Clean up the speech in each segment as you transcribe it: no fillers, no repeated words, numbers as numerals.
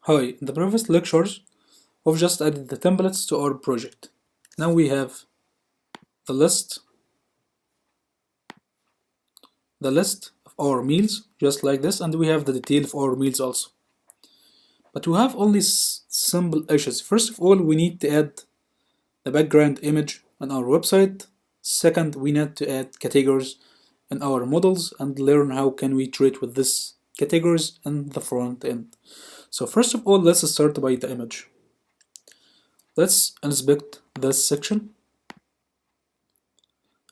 Hi, in the previous lectures, we've just added the templates to our project. Now we have the list, of our meals, just like this, and we have the detail of our meals also. But we have only simple issues. First of all, we need to add the background image on our website. Second, we need to add categories in our models and learn how can we treat with these categories in the front end. So first of all, let's start by the image. Let's inspect this section,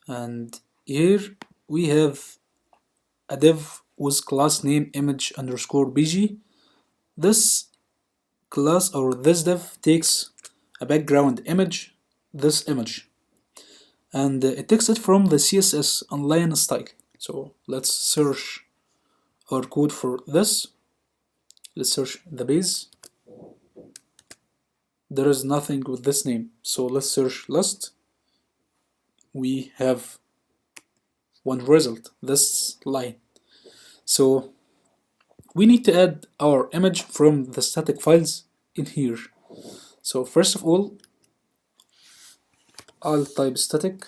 and here we have a div with class name image underscore bg. This class or this div takes a background image, this image, and it takes it from the CSS online style. So let's search our code for this. Let's search the base. There is nothing with this name, so let's search list. We have one result, this line. So we need to add our image from the static files in here. So first of all, I'll type static,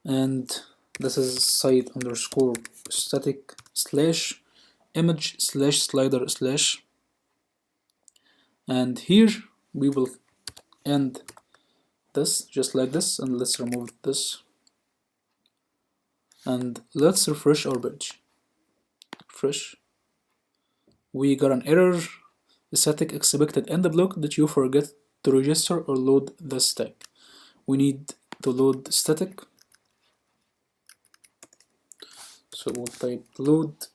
and this is site underscore static slash image slash slider slash, and here we will end this just like this, and let's remove this, and let's refresh our page. Refresh. We got an error. Static expected end block. Did you forget to register or load this tag? We need to load static, so we'll type load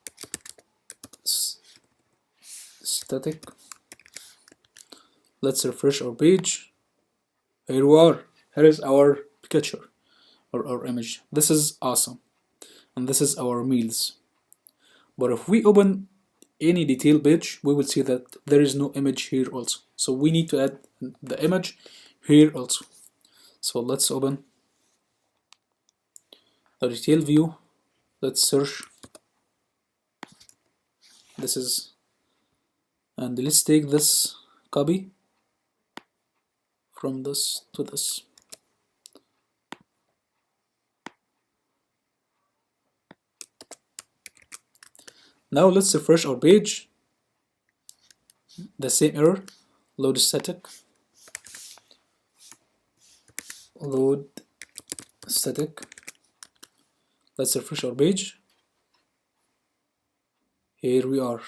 static. Let's refresh our page. Here we are. Here is our picture or our image. This is awesome, and this is our meals. But if we open any detail page, we will see that there is no image here also. So we need to add the image here also. So let's open the detail view. Let's search. This is, and let's take this copy from this to this. Now let's refresh our page. The same error. Load static. Load static. Let's refresh our page. Here we are,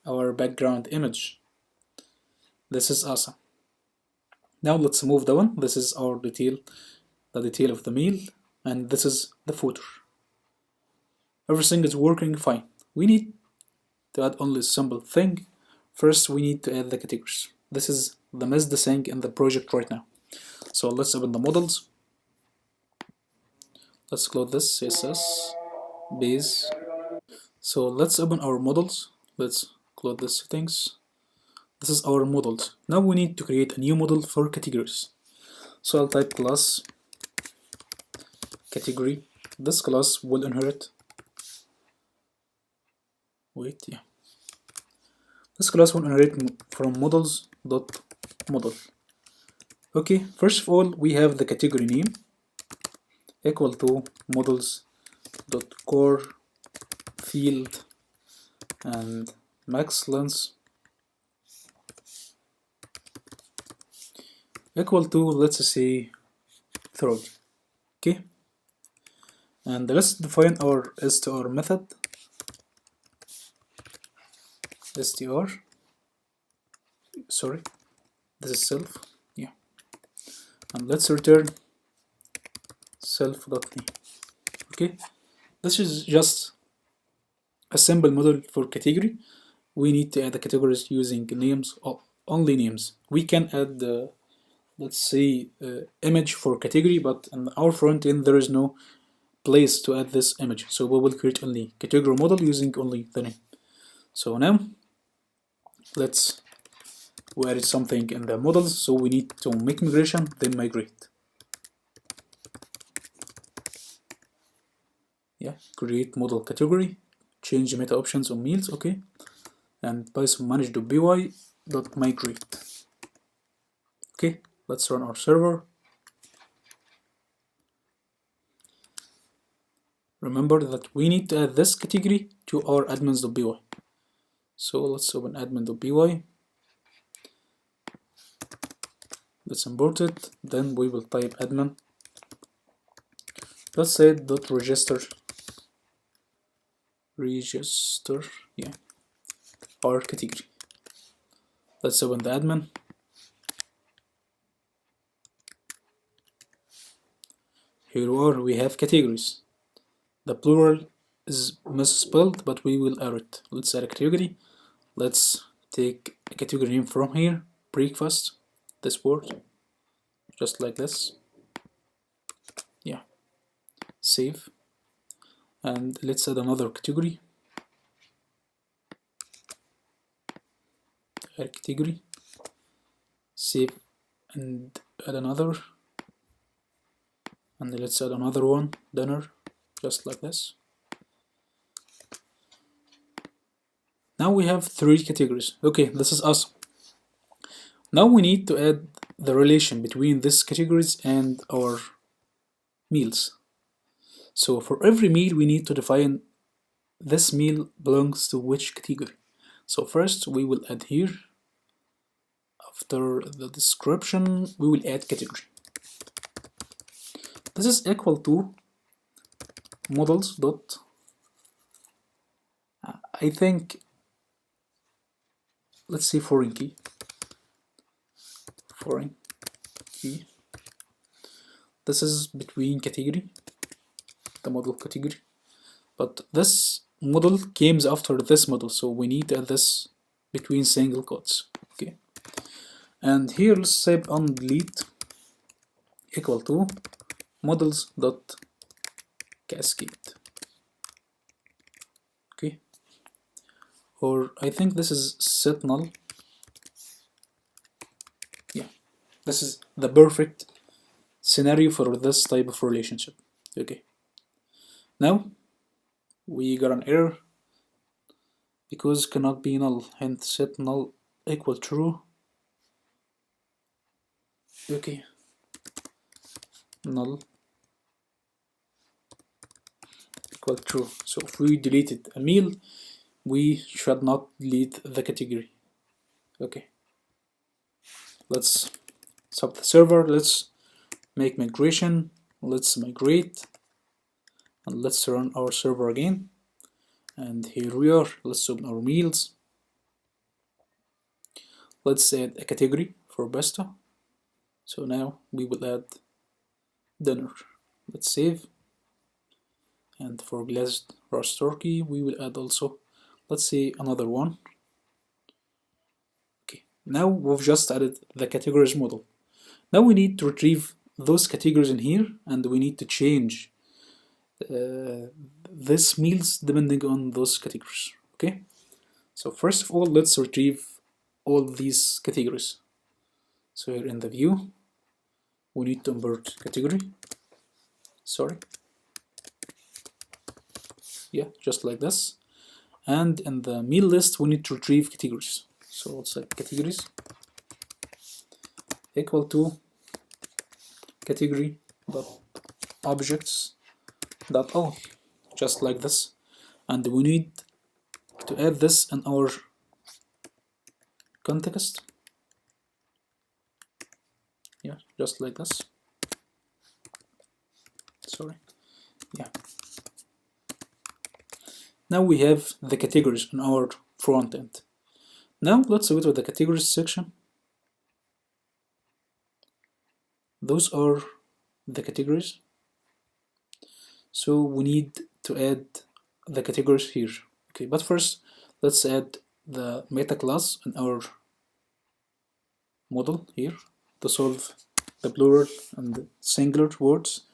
our background image. This is awesome. Now let's move down. This is our detail, the detail of the meal, and this is the footer. Everything is working fine. We need to add only a simple thing. First, we need to add the categories. This is the missed thing in the project right now. So let's open the models. Let's close this CSS base. So let's open our models. Let's close the settings. This is our models. Now we need to create a new model for categories. So I'll type class category. This class will inherit. This class will inherit from models.model. Okay, first of all, we have the category name equal to models.core field and max length equal to, let's say, 30. Okay, and let's define our str method. Str, sorry, this is self, yeah, and let's return self.name. Okay, this is just a simple model for category. We need to add the categories using names, or only names. We can add the, let's say, image for category, but in our front end there is no place to add this image, so we will create only category model using only the name. So now let's add something in the models. So we need to make migration, then migrate. Yeah, create model category, change meta options on meals. Okay, and python manage.py.migrate. Okay, let's run our server. Remember that we need to add this category to our admins.py. So let's open admin.py. Let's import it. Then we will type admin. Let's say .register yeah, our category. Let's open the admin. Here we have categories. The plural is misspelled, but we will error it. Let's add a category. Let's take a category name from here. Breakfast. This word. Just like this. Yeah. Save. And let's add another category. Add category. Save and add another. And let's add another one. Dinner. Just like this. Now we have 3 categories. Okay, this is awesome. Now we need to add the relation between these categories and our meals. So for every meal we need to define this meal belongs to which category. So first we will add here, after the description we will add category. This is equal to models dot, I think, let's say foreign key. This is between category, the model category, but this model comes after this model, so we need to add this between single quotes. Okay, and here let's say on delete equal to models dot cascade. Okay, or I think this is set null. Yeah, this is the perfect scenario for this type of relationship. Okay, now we got an error because cannot be null, hence set null equal true. Okay, null equal true. So if we deleted a meal, we should not delete the category. Okay, let's stop the server. Let's make migration. Let's migrate, and let's run our server again. And here we are. Let's open our meals. Let's add a category for pasta. So now we will add dinner. Let's save. And for glazed roast turkey we will add also, let's say, another one. Okay, now we've just added the categories model. Now we need to retrieve those categories in here, and we need to change this meals depending on those categories. Okay, so first of all let's retrieve all these categories. So here in the view we need to import category, yeah, just like this. And in the meal list we need to retrieve categories. So let's say categories equal to category dot objects dot all, just like this. And we need to add this in our context. Yeah, just like this. Yeah. Now we have the categories in our front end. Now let's go to the categories section. Those are the categories. So we need to add the categories here. Okay, but first let's add the meta class in our model here to solve the plural and singular words.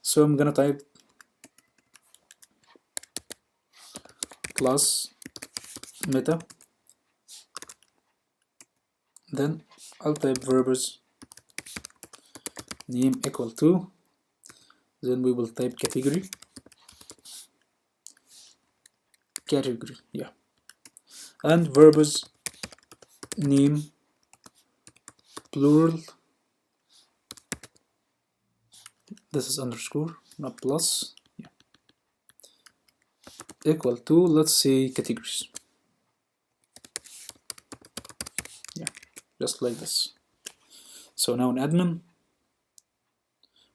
So I'm gonna type class meta, then I'll type verbs name equal to, then we will type category, yeah, and verbs name plural, this is underscore not plus, yeah, equal to, let's say, categories, yeah, just like this. So now in admin,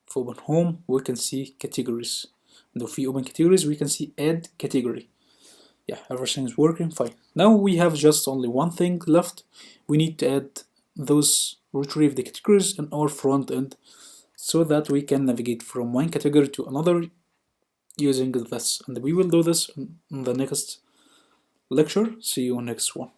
if we open home, we can see categories, and if we open categories, we can see add category. Yeah, everything is working fine. Now we have just only one thing left. We need to add those retrieve the categories in our front end so that we can navigate from one category to another using this. And we will do this in the next lecture. See you next one.